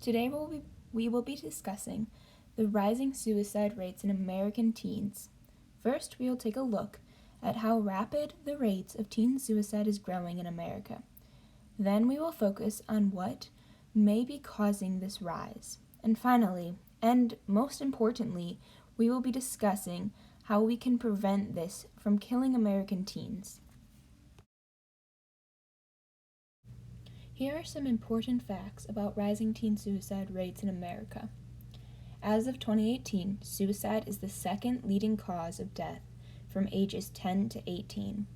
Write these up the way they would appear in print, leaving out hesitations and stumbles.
Today we will be discussing the rising suicide rates in American teens. First, we will take a look at how rapid the rates of teen suicide is growing in America. Then we will focus on what may be causing this rise. And finally, and most importantly, we will be discussing how we can prevent this from killing American teens. Here are some important facts about rising teen suicide rates in America. As of 2018, suicide is the second leading cause of death from ages 10 to 18.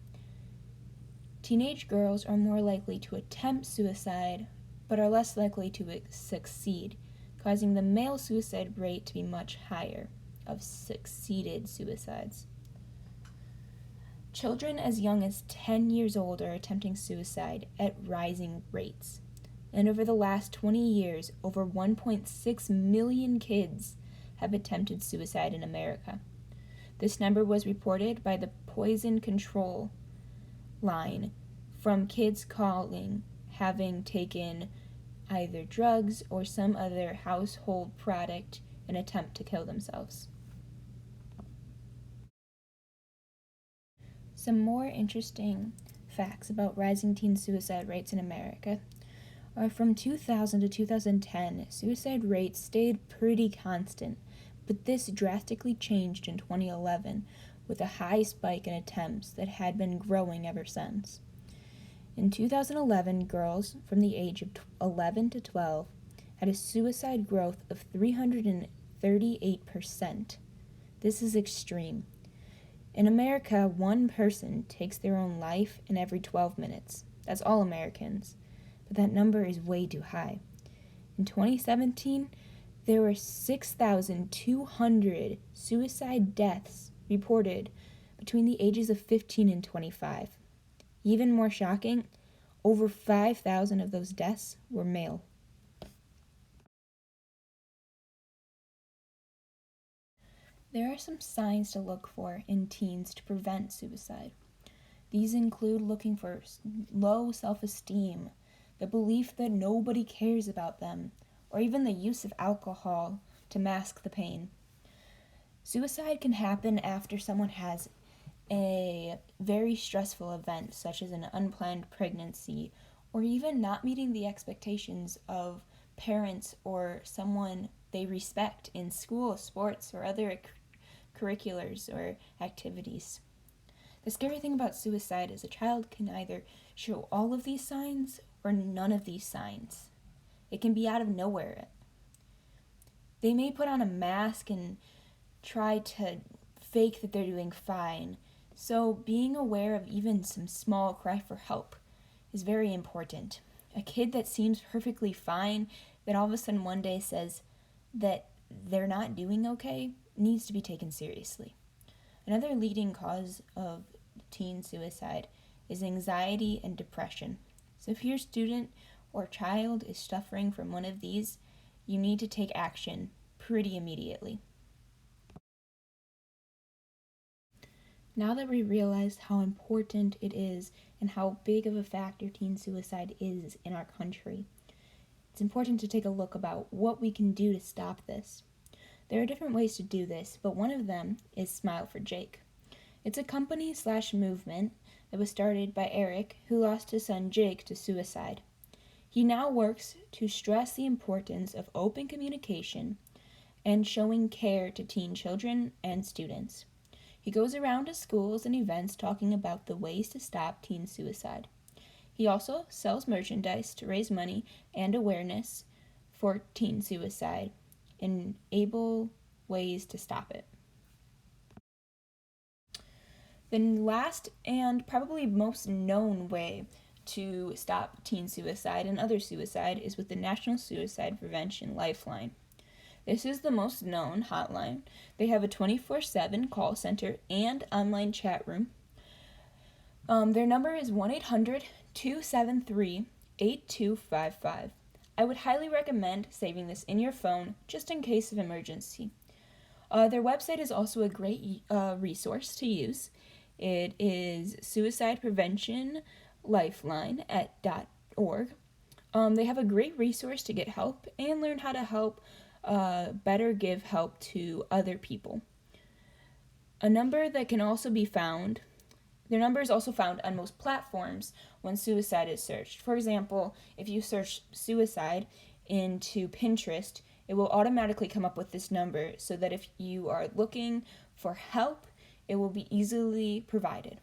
Teenage girls are more likely to attempt suicide, but are less likely to succeed, causing the male suicide rate to be much higher of succeeded suicides. Children as young as 10 years old are attempting suicide at rising rates. And over the last 20 years, over 1.6 million kids have attempted suicide in America. This number was reported by the Poison Control line from kids calling having taken either drugs or some other household product in an attempt to kill themselves. Some more interesting facts about rising teen suicide rates in America are from 2000 to 2010, suicide rates stayed pretty constant, but this drastically changed in 2011 with a high spike in attempts that had been growing ever since. In 2011, girls from the age of 11 to 12 had a suicide growth of 338%. This is extreme. In America, one person takes their own life in every 12 minutes. That's all Americans. But that number is way too high. In 2017, there were 6,200 suicide deaths reported between the ages of 15 and 25. Even more shocking, over 5,000 of those deaths were male. There are some signs to look for in teens to prevent suicide. These include looking for low self-esteem, the belief that nobody cares about them, or even the use of alcohol to mask the pain. Suicide can happen after someone has a very stressful event, such as an unplanned pregnancy, or even not meeting the expectations of parents or someone they respect in school, sports, or other curriculars or activities. The scary thing about suicide is a child can either show all of these signs or none of these signs. It can be out of nowhere. They may put on a mask and try to fake that they're doing fine. So being aware of even some small cry for help is very important. A kid that seems perfectly fine that all of a sudden one day says that they're not doing okay needs to be taken seriously. Another leading cause of teen suicide is anxiety and depression. So if your student or child is suffering from one of these, you need to take action pretty immediately. Now that we realized how important it is and how big of a factor teen suicide is in our country, it's important to take a look about what we can do to stop this. There are different ways to do this, but one of them is Smile for Jake. It's a company/movement that was started by Eric, who lost his son Jake to suicide. He now works to stress the importance of open communication and showing care to teen children and students. He goes around to schools and events talking about the ways to stop teen suicide. He also sells merchandise to raise money and awareness for teen suicide and able ways to stop it. The last and probably most known way to stop teen suicide and other suicide is with the National Suicide Prevention Lifeline. This is the most known hotline. They have a 24/7 call center and online chat room. Their number is 1-800-273-8255. I would highly recommend saving this in your phone just in case of emergency. Their website is also a great resource to use. It is Suicide Prevention Lifeline at .org. They have a great resource to get help and learn how to help better give help to other people. A number that can also be found, their number is also found on most platforms when suicide is searched. For example, if you search suicide into Pinterest, it will automatically come up with this number so that if you are looking for help, it will be easily provided.